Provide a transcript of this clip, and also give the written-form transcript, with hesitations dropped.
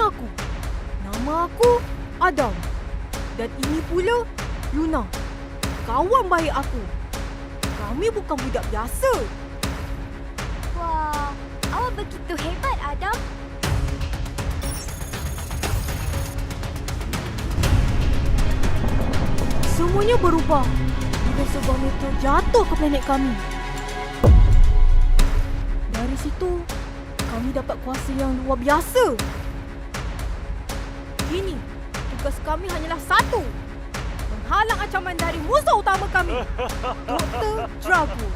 aku. Nama aku Adam. Dan ini pula Luna, kawan baik aku. Kami bukan budak biasa. Wah, awak begitu hebat, Adam. Semuanya berubah bila sebuah meteor jatuh ke planet kami. Dari situ, kami dapat kuasa yang luar biasa. Kini, tugas kami hanyalah satu. Menghalang ancaman dari musuh utama kami, Dr. Drago.